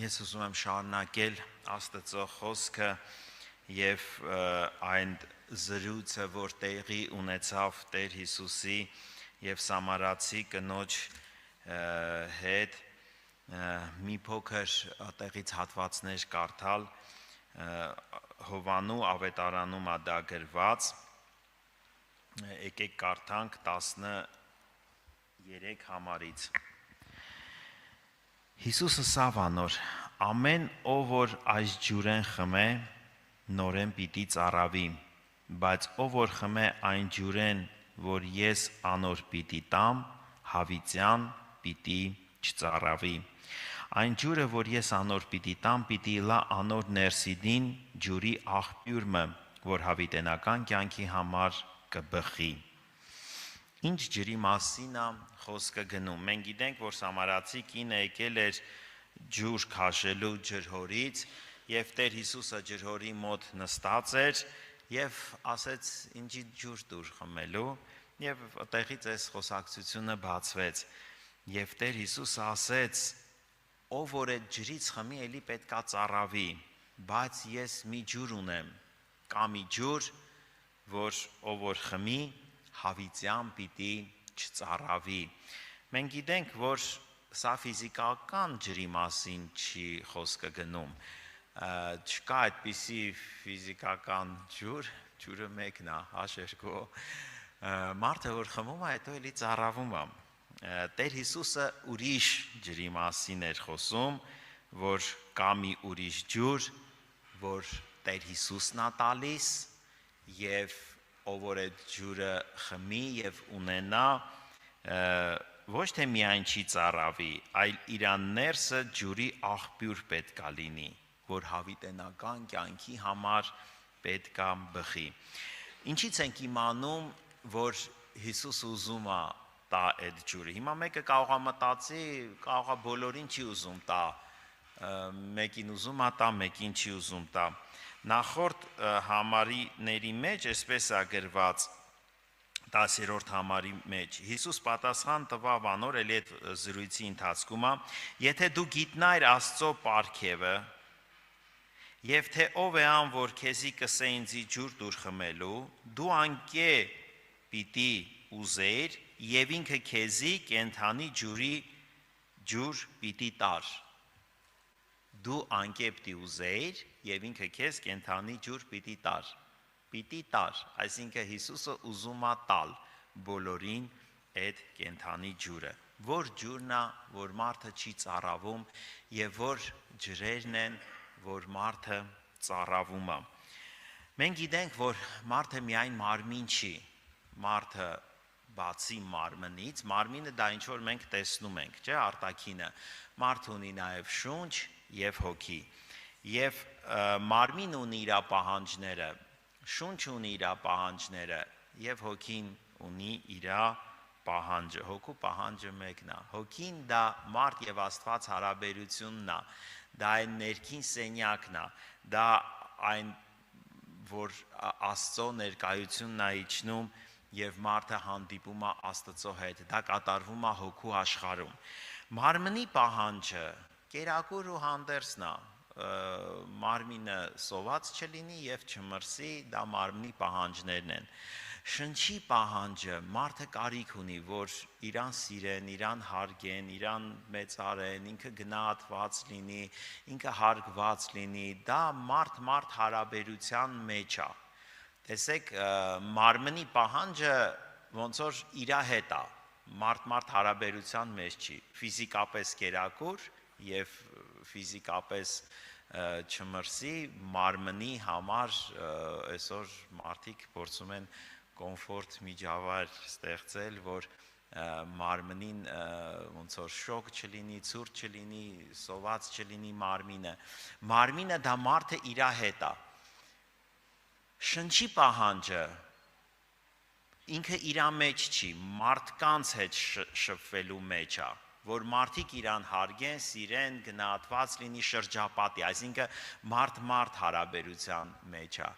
Ես ուզում եմ շարունակել Աստծո խոսքը եւ այն զրույցը, որ տեղի ունեցավ Տեր Հիսուսի եւ Սամարացի կնոջ հետ, մի փոքր տեղից հատվածներ կարդալ Հովանու ավետարանում դա գրված, եկեք կարդանք 13 համարից։ Հիսուսը ասավ անոր. ամեն ով որ այս ջուրեն խմե, նորեն պիտի ծառավի, բայց ով որ խմե այն ջուրեն, որ ես անոր պիտի տամ, հավիտյան պիտի չծառավի։ Այն ջուրը, որ ես անոր պիտի տամ, պիտի լա անոր ներսիդին ջուրի աղբյուրը, որ հավիտենական կյանքի համար կբխի։ Ինչ ջրի մասին է խոսքը գնում։ Մենք գիտենք, որ Սամարացի կինը եկել էր ջուր քաշելու ջրհորից, եւ Տեր Հիսուսը ջրհորի մոտ նստած էր եւ ասեց. «Ինչի ջուր դուր խմելու», եւ այդտեղից այս խոսակցությունը բացվեց։ Եվ Տեր Հիսուսը ասեց. «Ով որ այդ ջրից խմի, էլի պետքա ծառավի, բայց ես մի ջուր ունեմ, կա մի ջուր, որ ով որ խմի, հավիտյան պիտի չծառավի»։ Մենք գիտենք, որ սա ֆիզիկական ջրի մասին չի խոսքը գնում։ Չկա այդպիսի ֆիզիկական ջուր, ջուրը մեկն է, H2O։ Մարդը որ խմում է, հետո էլի ծառավում է։ Տեր Հիսուսը ուրիշ ջրի մասին էր խոսում, որ կա մի ուրիշ ջուր, որ Տեր Հիսուսն է տալիս, եւ ով որ այդ ջուրը խմի եւ ունենա, ոչ թե միայն չի ծառավի, այլ իր ներսը ջուրի աղբյուր պետքա լինի, որ հավիտենական կյանքի համար պետքա բխի։ Ինչից ենք իմանում, որ Հիսուսը ուզում է տա այդ ջուրը։ Հիմա մեկը կարող է մտածի, կարող է բոլորին չի ուզում տա, մեկին ուզում է տա, մեկին չի ուզում տա։ Նախորդ համարիների մեջ այսպես է գրված 10-րդ համարի մեջ. Հիսուս պատասխան տվավ անոր, էլի այդ զրույցի ընթացքում է. եթե դու գիտնայր Աստծո պարգևը, եւ թե ով է ան, որ քեզի կսե ինձի ջուր դուր խմելու, դու անկե պիտի ուզեիր, եւ ինքը քեզի կենթանի ջուր պիտի տար։ Դու անկե պիտի ուզեիր, եւ ինքը քեզ կենթանի ջուր պիտի տար։ Պիտի տար, այսինքն Հիսուսը ուզում է տալ բոլորին այդ կենթանի ջուրը։ Որ ջուրն է, որ մարդը չի ծառավում, եւ որ ջրերն են, որ մարդը ծառավում է։ Մենք գիտենք, որ մարդը միայն մարմին չի, մարդը բացի մարմնից, մարմինը դա ինչ որ մենք տեսնում ենք, չէ՞, արտաքինը, մարդը ունի նաև շունչ եւ հոգի։ Եվ մարմինը ունի իր պահանջները, շունչը ունի իր պահանջները եւ հոգին ունի իր պահանջը։ Հոգու պահանջը մեկն է։ Հոգին դա մարդ եւ Աստված հարաբերությունն է, դա այն ներքին սենյակն է, դա այն, որ Աստծո ներկայությունն է իջնում եւ մարդը հանդիպում է Աստծո հետ, դա կատարվում է հոգու աշխարհում։ Մարմնի պահանջը կերակուր ու հանդերձն է, մարմինը սոված չլինի եւ չմրսի, դա մարմնի պահանջներն են։ Շնչի պահանջը մարդը կարիք ունի, որ իրան սիրեն, իրան հարգեն, իրան մեծարեն, ինքը գնահատված լինի, ինքը հարգված լինի, դա մարդ հարաբերության մեջ է։ Տեսեք, մարմնի պահանջը ոնց որ իր հետ է, մարդ հարաբերության մեջ չի, ֆիզիկապես կերակուր եւ ֆիզիկապես չմրսի, մարմնի համար այսօր մարդիկ փորձում են կոմֆորտ միջավայր ստեղծել, որ մարմնին ոնց որ շոկ չլինի, ցուրտ չլինի, սոված չլինի մարմինը։ Մարմինը դա մարդը իր հետ է։ Շնչի պահանջը ինքը իր մեջ չի, մարդկանց հետ շփվելու մեջ է, որ մարդիկ իրան հարգեն, սիրեն, գնահատված լինի, շրջապատի, այսինքն մարդ հարաբերության մեջ է։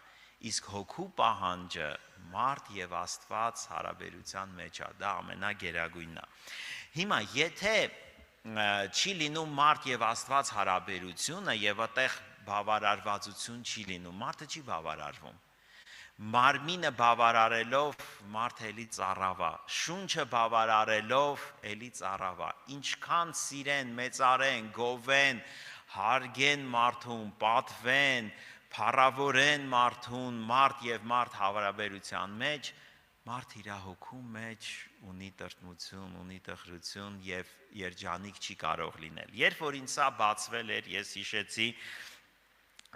Իսկ հոգու պահանջը մարդ եւ Աստված հարաբերության մեջ է, դա ամենագերագույնն է։ Հիմա եթե չի լինում մարդ եւ Աստված հարաբերությունը եւ այդտեղ բավարարվածություն չի լինում, մարդը չի բավարարվում։ Մարմինը բավարարելով մարդը էլի ծառավա, շունչը բավարարելով էլի ծառավա։ Ինչքան սիրեն, մեծարեն, գովեն, հարգեն մարդուն, պատվեն, փառավորեն մարդուն, մարդ եւ մարդ հարաբերության մեջ, մարդ իր հոգու մեջ ունի տրտմություն, ունի տխրություն եւ երջանիկ չի կարող լինել։ Երբ որ ինձ սա բացվել էր, ես հիշեցի,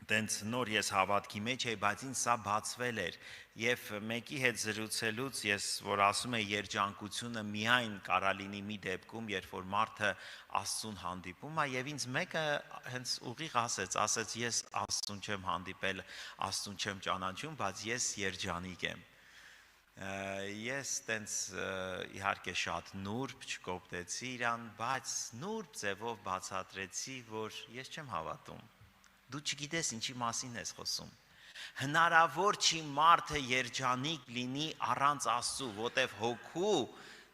տենց նոր ես հավատքի մեջ էի, բայց ինձ սա բացվել էր եւ մեկի հետ զրուցելուց ես որ ասում եմ երջանկությունը միայն կարա լինի մի դեպքում, երբ որ մարդը Աստծուն հանդիպում է եւ ինձ մեկը հենց ուղիղ ասեց ես Աստծուն չեմ հանդիպել, Աստծուն չեմ ճանաչում, բայց ես երջանիկ եմ։ Ես տենց իհարկե շատ նուրբ չկոպտեցի իրան, բայց նուրբ ձևով բացատրեցի, որ ես չեմ հավատում։ Դու չգիտես ինչի մասին ես խոսում։ Հնարավոր չի մարդը երջանիկ լինի առանց Աստծու, որտեվ հոգու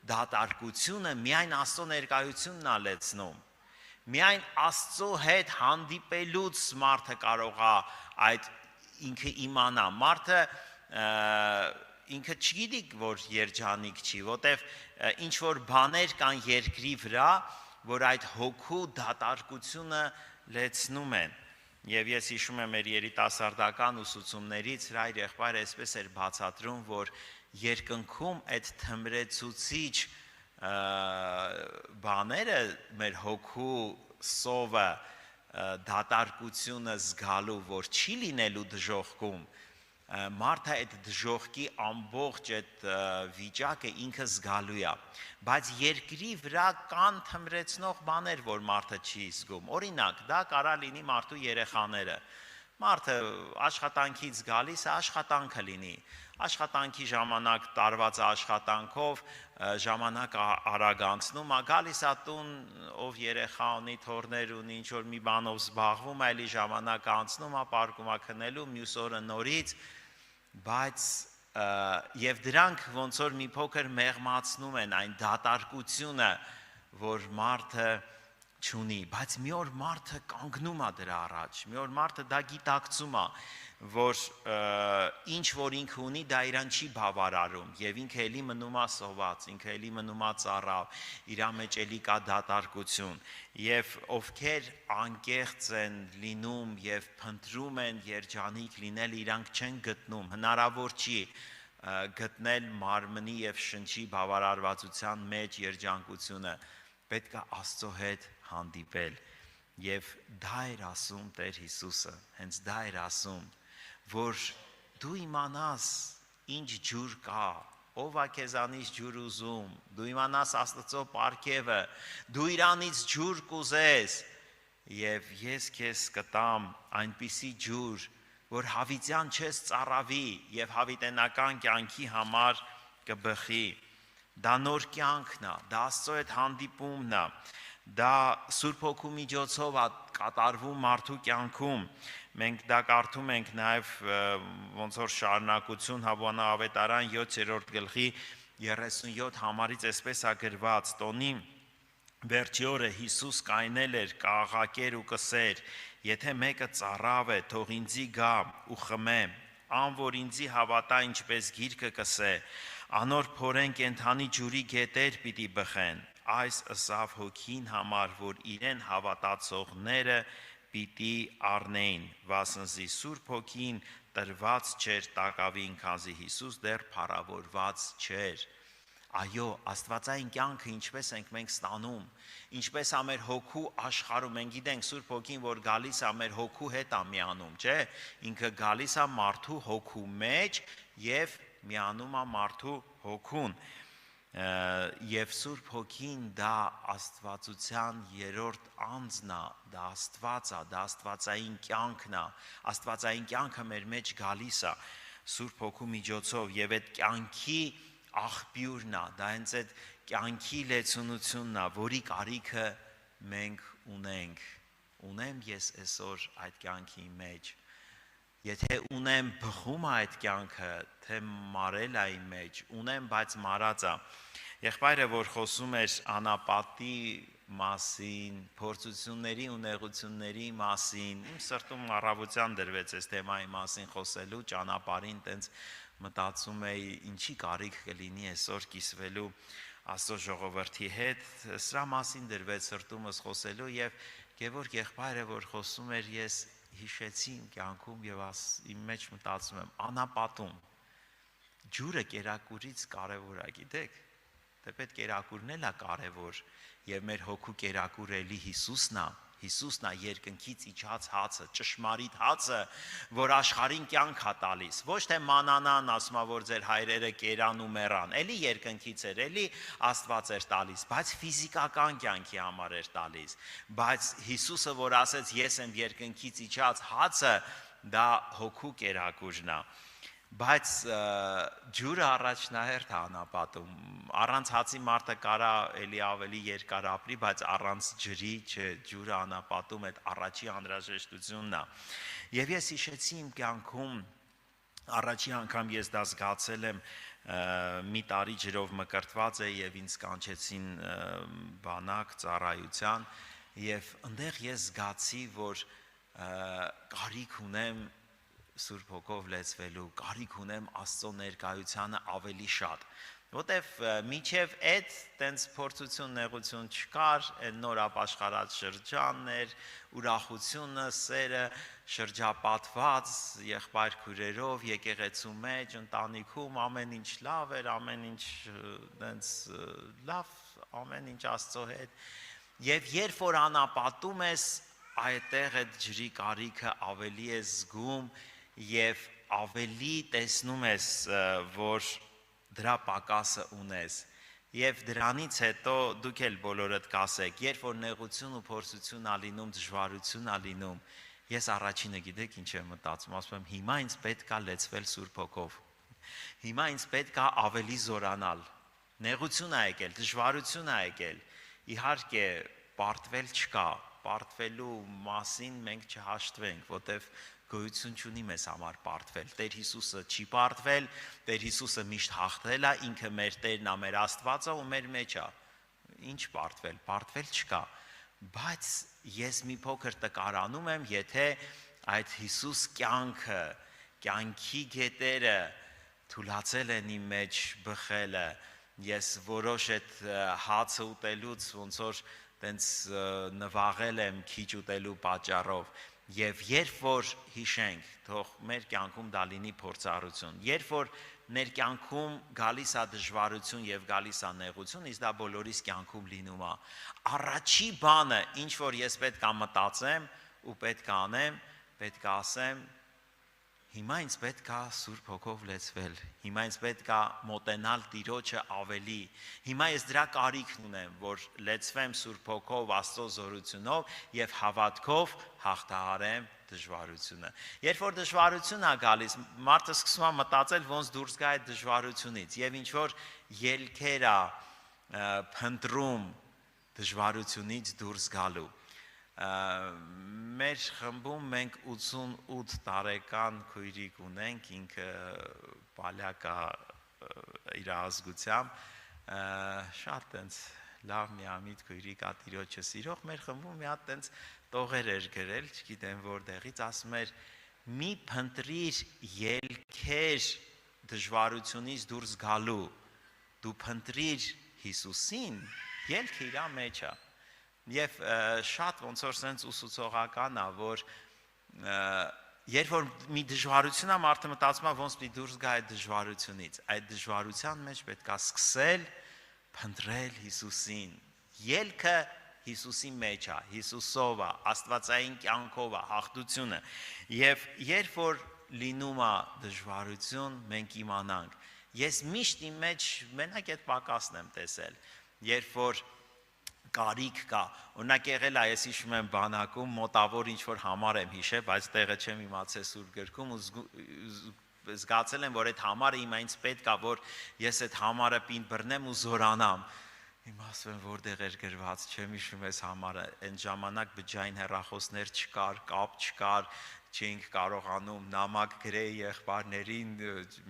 դատարկությունը միայն Աստծո ներկայությունն է լեցնում։ Միայն Աստծո հետ հանդիպելուց մարդը կարող է այդ ինքը իմանա։ Մարդը ինքը չգիտի, որ երջանիկ չի, որտեվ ինչ որ բաներ կան երկրի վրա, որ այդ հոգու դատարկությունը լեցնում են։ Եվ ես հիշում եմ մեր երիտասարդական ուսուցումներից հայր եղբայրը այսպես էր բացատրում, որ երկնքում այդ թմրեցուցիչ բաները մեր հոգու սովը դատարկությունը զգալու, որ չի լինելու դժոխքում, մարդը այդ դժոխքի ամբողջ այդ վիճակը ինքը զգալու է, բայց երկրի վրա կան թմրեցնող բաներ, որ մարդը չի զգում։ Օրինակ, դա կարա լինի մարդու երեխաները։ Մարդը աշխատանքից գալիս է, աշխատանքը լինի։ Աշխատանքի ժամանակ տարված աշխատանքով ժամանակ արագ անցնում է, գալիս է տուն, ով երեխա ունի, թոռներ ունի, ինչ որ մի բանով զբաղվում է, էլի ժամանակ անցնում է, պարկում է քնելու, մյուս օրը նորից, բայց եւ դրանք ոնց որ մի փոքր մեղմացնում են այն դատարկությունը, որ մարդը չունի, բայց մի օր մարդը կանգնում է դրա առաջ, մի օր մարդը դա գիտակցում է, որ ինչ որ ինքը ունի, դա իրան չի բավարարում եւ ինքը էլի մնում է սոված, ինքը էլի մնում է ծառավ, իր մեջ էլի կա դատարկություն եւ ովքեր անկեղծ են լինում եւ փնտրում են երջանիկ լինել, իրանք չեն գտնում, հնարավոր չի գտնել մարմնի եւ շնչի բավարարվածության մեջ երջանկությունը, պետք է Աստծո հետ հանդիպել եւ դա էր ասում Տեր Հիսուսը, հենց դա էր ասում, որ դու իմանաս ինչ ջուր կա, ով է քեզանից ջուր ուզում, դու իմանաս Աստծո պարգևը, դու իրանից ջուր կուզես եւ ես քեզ կտամ այնպիսի ջուր, որ հավիտյան չես ծառավի եւ հավիտենական կյանքի համար կբխի։ Դա նոր կյանքն է, դա Աստծո հետ հանդիպումն է, դա Սուրբ Հոգու միջոցով է կատարվում մարդու կյանքում։ Մենք դա կարդում ենք նաև ոնց որ շարունակություն Հովհաննես ավետարան 7-րդ գլխի 37 համարից այսպես է գրված. Տոնի վերջի օրը Հիսուս կայնել էր, կաղաղակեր ու կսեր. եթե մեկը ծառավ է, թող ինձի գա ու խմե, ան որ ինձի հավատա, ինչպես գիրքը կսե, անոր փորեն կենթանի ջուրի գետեր պիտի բխեն։ Այս ըսավ հոգին համար, որ իրեն հավատացողները պիտի առնեին, վասնզի Սուրբ Հոգին տրված չէր տակավին, քանզի Հիսուս դեռ փառավորված չէր։ Այո, աստվածային կյանքը ինչպես ենք մենք ստանում, ինչպես է մեր հոգու աշխարհում, մենք գիտենք Սուրբ Հոգին, որ գալիս է մեր հոգու հետ է միանում, չէ՞, ինքը գալիս է մարդու հոգու մեջ եւ միանում է մարդու հոգուն։ Եվ Սուրբ Հոգին դա աստվածության երրորդ անձն է, դա Աստված է, դա աստվածային կյանքն է, աստվածային կյանքը մեր մեջ գալիս է Սուրբ Հոգու միջոցով եւ այդ կյանքի աղբյուրն է, դա հենց այդ կյանքի լեցունությունն է, որի կարիքը մենք ունենք։ Ունեմ ես այսօր այդ կյանքի մեջ։ Եթե ունեմ, բխում է այդ կյանքը, թե մարել է իմ մեջ, ունեմ, բայց մարած է։ Եղբայրը, որ խոսում էր անապատի մասին, փորձությունների ու նեղությունների մասին, իմ սրտում առավոտյան դրվեց այս թեմայի մասին խոսելու ճանապարհին, տենց մտածում էի ինչի կարիք կլինի այսօր կիսվելու Աստծո ժողովրդի հետ, սրա մասին դրվեց սրտումս խոսելու եւ Գևորգ եղբայրը որ խոսում էր ես հիշեցի իմ կյանքում եւ իմ մեջ մտածում եմ անապատում ջուրը կերակուրից կարևոր է գիտեք Թեպետ կերակուրն էլ է կարևոր եւ մեր հոգու կերակուրելի Հիսուսն է երկնքից իջած հացը, ճշմարիտ հացը, որ աշխարհին կյանք է տալիս։ Ոչ թե մանանան, ասում որ ձեր հայրերը կերան ու մեռան, էլի երկնքից էր, էլի Աստված էր տալիս, բայց ֆիզիկական կյանքի համար էր տալիս։ Բայց Հիսուսը, որ ասեց ես եմ երկնքից իջած հացը, դա հոգու կերակուրն է։ Բայց ջուրը առաջնահերթ է անապատում, առանց հացի մարդը կարա էլի ավելի երկար ապրի, բայց առանց ջրի ջուրը անապատում այդ առաջի անհրաժեշտությունն է։ Եվ ես հիշեցի իմ կյանքում առաջի անգամ ես դա զգացել եմ մի տարի ջրով մկրտված է եւ ինձ կանչեցին բանակ ծառայության եւ այնտեղ ես զգացի, որ կարիք ունեմ Սուրբ Հոգով լեցվելու, կարիք ունեմ Աստծո ներկայությանը ավելի շատ, որտեվ միջև այդ տենց փորձություն, նեղություն չկար, այն նոր ապաշխարած շրջանն էր, ուրախությունը, սերը, շրջապատված եղբայր քույրերով, եկեղեցու մեջ, ընտանիքում ամեն ինչ լավ էր, ամեն ինչ տենց լավ, ամեն ինչ Աստծո հետ, եւ երբ որ անապատում ես, այդտեղ այդ ջրի կարիքը ավելի է զգում Եվ ավելի տեսնում ես, որ դրա պակասը ունես Եվ դրանից հետո դուք էլ բոլորդ կասեք, երբ որ նեղություն ու փորձություն ա լինում, դժվարություն ա լինում Ես առաջինը գիտեք ինչ եմ մտածում, ասում եմ հիմա ինձ պետք է լեցվել Սուրբ Հոգով Հիմա ինձ պետք է ավելի զորանալ Նեղություն ա եկել, դժվարություն ա եկել Իհարկե պարտվել չկա, պարտվելու մասին մենք չհաշտվենք, որտեվ գոյություն չունի մեզ համար պարտվել, Տեր Հիսուսը չի պարտվել, Տեր Հիսուսը միշտ հաղթել է, ինքը մեր Տերն է, մեր Աստվածը ու մեր մեջ է, ինչ պարտվել չկա, բայց ես մի փոքր տկարանում եմ, եթե այդ Հիսուս կյանքը, կյանքի գետերը թուլացել են իմ մեջ բխելը, ես որոշ այդ հացը ուտելուց ոնց որ տենց նվաղել եմ քիչ ուտելու պատճառով Եվ երբ որ հիշենք, թող մեր կյանքում դա լինի փորձառություն, երբ որ մեր կյանքում գալիս է դժվարություն եւ գալիս է նեղություն, իսկ դա բոլորիս կյանքում լինում է, առաջի բանը, ինչ որ ես պետք է մտածեմ ու պետք է անեմ, պետք է ասեմ, հիմա ինձ պետք է Սուրբ Հոգով լեցվել, հիմա ինձ պետք է մոտենալ Տիրոջը ավելի, հիմա ես դրա կարիքն ունեմ, որ լեցվեմ Սուրբ Հոգով, Աստծո զորությունով եւ հավատքով հաղթահարեմ դժվարությունը։ Երբ որ դժվարություն է գալիս, մարդը սկսում է մտածել ոնց դուրս գա այդ դժվարությունից եւ ինչ որ ելքեր է փնտրում դժվարությունից դուրս գալու։ Մեր խմբում մենք 88 տարեկան քույրիկ ունենք, ինքը պալյակ է իր ազգությամբ, շատ տենց լավ միամիտ քույրիկ է Տիրոջը սիրող, մեր խմբում մի հատ տենց տողեր էր գրել, չգիտեմ որտեղից, ասում էր մի փնտրիր ելքեր դժվարությունից դուրս գալու, դու փնտրիր Հիսուսին, ելքը իր մեջ է։ Եվ շատ ոնց որ սենց ուսուցողական է, որ երբ որ մի դժվարություն է, մարդը մտածում է ոնց մի դուրս գա այդ դժվարությունից, այդ դժվարության մեջ պետք է սկսել փնտրել Հիսուսին, ելքը Հիսուսի մեջ է, Հիսուսով է, աստվածային կյանքով է, հաղթությունը, եւ երբ որ լինում է դժվարություն, մենք իմանանք, ես միշտ իմ մեջ մենակ այդ պակասն եմ տեսել, երբ որ կարիք կա, օրինակ եղել է, ես հիշում եմ բանակում, մոտավոր ինչ-որ համար եմ հիշել, բայց տեղը չեմ իմացել Սուրբ գրքում ու զգացել եմ, որ այդ համարը իմ այնց պետք է, որ ես այդ համարը պինդ բռնեմ ու զորանամ։ Իմ ասում եմ, որտեղ էր գրված, չեմ հիշում այս համարը, այն ժամանակ բջջային հեռախոսներ չկար, կապ չկար, չենք կարողանում նամակ գրել եղբայրներին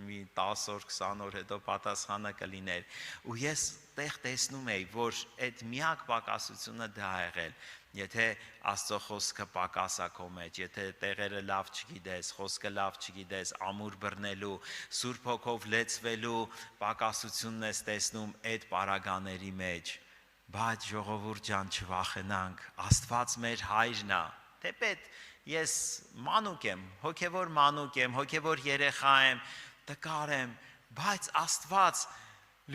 մի 10 օր 20 օր հետո պատասխանը կլիներ ու ես տեղ տեսնում եի որ այդ միակ պակասությունը դա ա եղել եթե Աստծո խոսքը պակասա քո մեջ, եթե տեղերը լավ չգիտես, խոսքը լավ չգիտես, ամուր բռնելու, Սուրբ Հոգով լեցվելու պակասությունն ես տեսնում այդ պարագաների մեջ, բայց ժողովուրդ ջան չվախենանք, Աստված մեր հայրն է, թեպետ ես մանուկ եմ, հոգևոր երեխա եմ, տկար եմ, բայց Աստված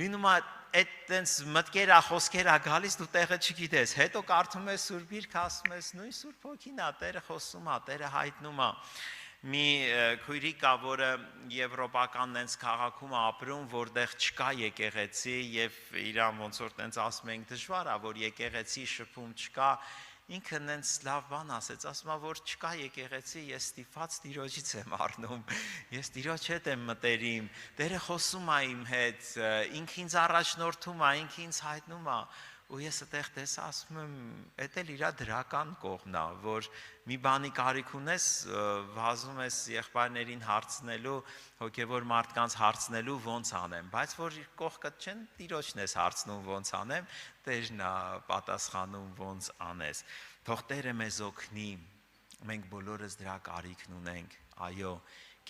լինում է այդ տենց մտքերա, խոսքերա գալիս դու տեղը չգիտես, հետո կարդում ես Սուրբ Գիրքը, ասում ես նույն Սուրբ Հոգին է, Տերը խոսում է, Տերը հայտնում է։ Մի քույրիկ կա, որը եվրոպական տենց քաղաքում ապրում, որտեղ չկա եկեղեցի եւ իրան ոնց որ տենց ասում ենք դժվար է, որ եկեղեցի շփում չկա, ինքը նենց լավ բան ասեց, ասում է որ չկա եկեղեցի, ես ստիպված Տիրոջից եմ առնում, ես Տիրոջ հետ եմ մտերիմ, Տերը խոսում է իմ հետ, ինքը ինձ առաջնորդում է, ինքը ինձ հայտնում է, ու ես այդտեղ տեսա, ասում եմ, էդ էլ իր դրական կողմն է, որ մի բանի կարիք ունես, վազում ես եղբայրներին հարցնելու, հոգևոր մարդկանց հարցնելու ոնց անեմ, բայց որ կողքը չեն Տիրոջն ես հարցնում ոնց անեմ, Տերն է պատասխանում ոնց անես։ Թող Տերը մեզ օգնի, մենք բոլորս դրա կարիքն ունենք, այո,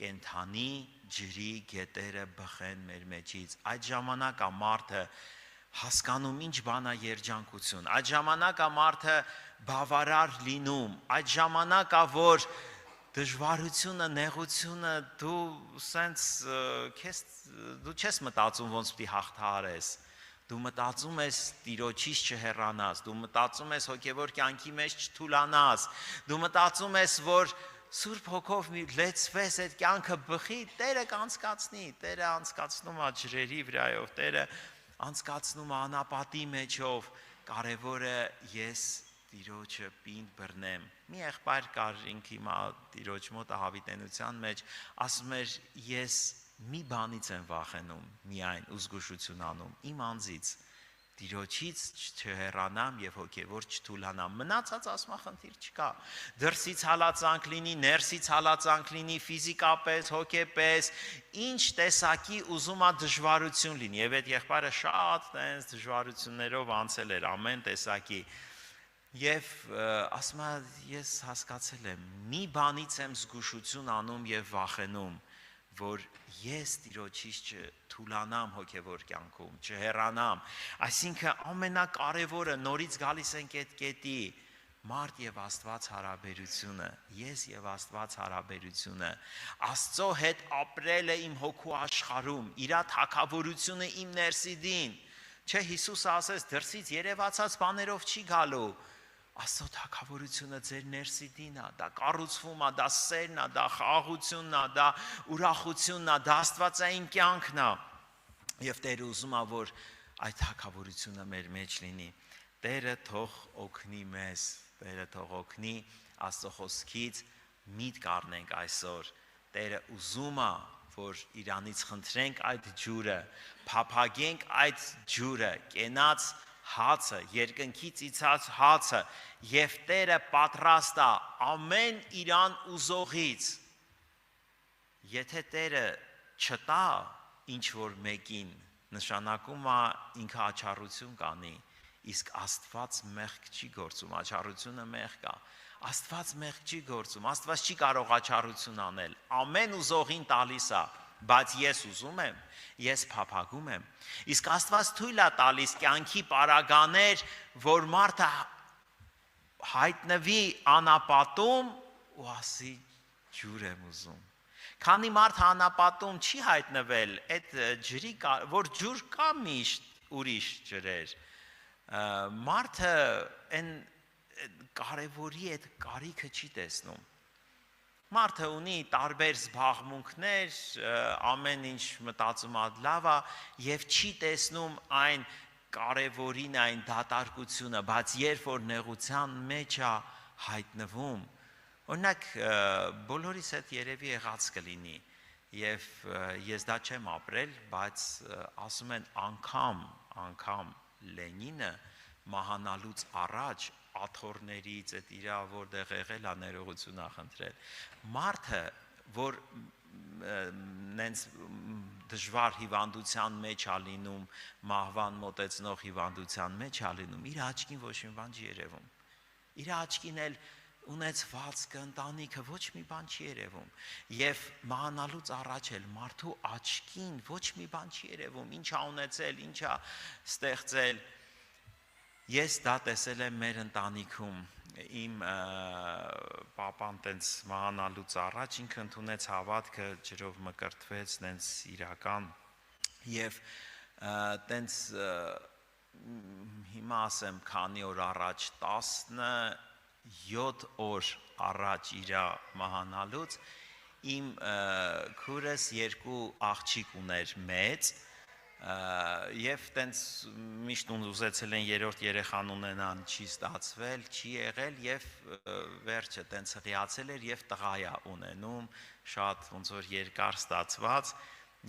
կենթանի ջրի գետերը բխեն մեր մեջից, այդ ժամանակ է մարդը հասկանում ինչ բան է երջանկություն, այդ ժամանակ է մարդը բավարար լինում, այդ ժամանակ է որ դժվարությունը, նեղությունը դու սենց դու չես մտածում ոնց պիտի հաղթահարես, դու մտածում ես Տիրոջից չհեռանաս, դու մտածում ես հոգևոր կյանքի մեջ չթուլանաս, դու մտածում ես որ Սուրբ Հոգով մի լեցվես այդ կյանքը բխի, Տերը կանցկացնի, Տերը անցկացնում է ջրերի վրայով, Տերը անցկացնում անապատի մեջով, կարևորը ես Տիրոջը պինդ բռնեմ։ Մի եղբայր կար ինքը հիմա Տիրոջ մոտ հավիտենության մեջ, ասում էր ես մի բանից եմ վախենում, միայն ու զգուշություն անում, իմ անձից, Տիրոջից չհեռանամ եւ հոգեվոր չթուլանամ։ Մնացած ասма խնդիր չկա։ Դրսից հալածանք լինի, ներսից հալածանք լինի, ֆիզիկապես, հոգեպես, ինչ տեսակի ուզում է դժվարություն լինի։ Եվ այդ եղբայրը շատ տենց դժվարություններով անցել էր ամեն տեսակի։ Եվ ասում է ես հասկացել եմ, մի բանից եմ զգուշություն անում եւ վախենում, որ ես Տիրոջից չթուլանամ հոգևոր կյանքում, չհեռանամ, այսինքն ամենակարևորը նորից գալիս ենք այդ կետի մարդ եւ Աստված հարաբերությունը, ես եւ Աստված հարաբերությունը, Աստծո հետ ապրելը իմ հոգու աշխարհում, իր թագավորությունը իմ ներսիդին, չէ Հիսուսը ասեց դրսից երևացած բաներով չի գալու, Աստծո թագավորությունը ձեր ներսիդին է, դա կառուցվում է, դա սերն է, դա խաղաղությունն է, դա ուրախությունն է, դա աստվածային կյանքն է։ Եվ Տերը ուզում է, որ այդ թագավորությունը մեր մեջ լինի։ Տերը թող օգնի մեզ, Տերը թող օգնի Աստծո խոսքից միտք առնենք այսօր։ Տերը ուզում է, որ Իրանից խնդրենք այդ ջուրը, փափագենք այդ ջուրը, կենաց հացը, երկնքից իցած հացը եւ Տերը պատրաստ է ամեն իրան ուզողից։ Եթե Տերը չտա ինչ որ մեկին, նշանակում է ինքը աչառություն կանի, իսկ Աստված մեղք չի գործում, աչառությունը մեղք է։ Աստված մեղք չի գործում, Աստված չի կարող աչառություն անել, ամեն ուզողին տալիս է, բայց ես ուզում եմ, ես փափագում եմ, իսկ Աստված թույլ է տալիս կյանքի պարագաներ, որ մարդը հայտնվի անապատում ու ասի ջուր եմ ուզում։ Քանի մարդը անապատում չի հայտնվել, այդ ջրի որ ջուր կա միշտ ուրիշ ջրեր, մարդը այն կարևորի այդ կարիքը չի տեսնում։ Մարդը ունի տարբեր զբաղմունքներ, ամեն ինչ մտածում է լավ է եւ չի տեսնում այն կարևորին, այն դատարկությունը, բայց երբ որ նեղության մեջ է հայտնվում, օրինակ բոլորիս հետ երևի եղած կլինի եւ ես դա չեմ ապրել, բայց ասում են անգամ Լենինը մահանալուց առաջ աթոռներից, այդ իրա որտեղ եղել է ներողություն ախնդրել։ Մարդը, որ նենց դժվար հիվանդության մեջ է լինում, մահվան մոտեցնող հիվանդության մեջ է լինում, իր աչքին ոչ մի բան չի երևում։ Իր աչքին էլ ունեցվածքը, ընտանիքը ոչ մի բան չի երևում։ Եվ մահանալուց առաջ էլ մարդու աչքին ոչ մի բան չի երևում, ինչ է ունեցել, ինչ է ստեղծել։ Ես դա տեսել եմ մեր ընտանիքում, իմ պապան տենց մահանալուց առաջ ինքը ընդունեց հավատքը, ջրով մկրտվեց, տենց իրական, եւ տենց հիմա ասեմ քանի օր առաջ 17 օր առաջ իր մահանալուց իմ քուրս երկու աղջիկ ուներ մեծ եւ տենց միշտ ուզեցել են երրորդ երեխան ունենան, չի ստացվել, չի եղել եւ վերջը տենց հղիացել էր եւ տղա է ունենում, շատ ոնց որ երկար ստացված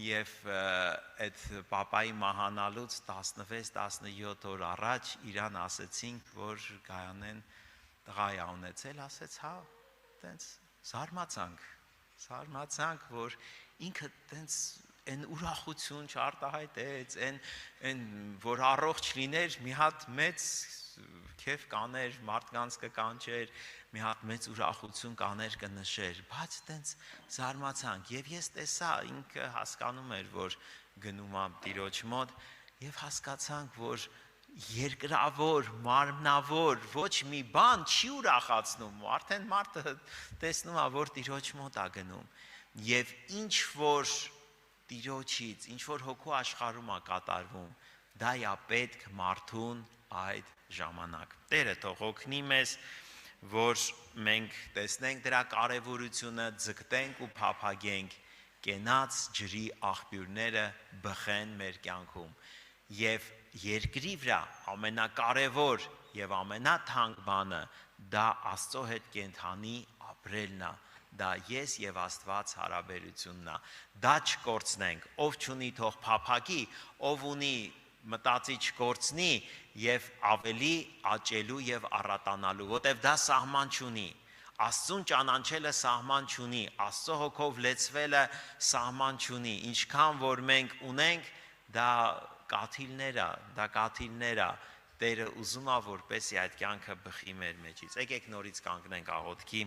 եւ այդ պապայի մահանալուց 16-17 օր առաջ իրան ասեցինք, որ գայանեն տղա է ունեցել, ասեց հա, տենց զարմացանք, որ ինքը տենց այն ուրախություն չարտահայտեց, այն որ առողջ լիներ, մի հատ մեծ քեֆ կաներ, մարդկանց կկանչեր, մի հատ մեծ ուրախություն կաներ, կնշեր, բայց տենց զարմացանք եւ ես տեսա, ինքը հասկանում էր, որ գնում է Տիրոջ մոտ եւ հասկացանք, որ երկրավոր, մարմնավոր ոչ մի բան չի ուրախացնում, արդեն մարդը տեսնում է, որ Տիրոջ մոտ է գնում եւ ինչ որ Տիրոջից, ինչ որ հոգու աշխարհում է կատարվում, դա է պետք մարդուն այդ ժամանակ։ Տերը թող օգնի մեզ, որ մենք տեսնենք դրա կարևորությունը, ձգտենք ու փափագենք, կենաց ջրի աղբյուրները բխեն մեր կյանքում։ Եվ երկրի վրա ամենակարևոր եւ ամենաթանկ բանը դա Աստծո հետ կենթանի ապրելն է։ Դա ես եւ Աստված հարաբերությունն է։ Դա չկորցնենք, ով չունի թող փափագի, ով ունի մտածի չկորցնի եւ ավելի աճելու եւ առատանալու, որտեւ դա սահման չունի։ Աստծուն ճանաչելը սահման չունի, Աստծո հոգով լեցվելը սահման չունի։ Ինչքան որ մենք ունենք, դա կաթիլներ է, Տերը ուզում է որպեսի այդ կյանքը բխի մեր մեջից։ Եկեք նորից կանգնենք աղոթքի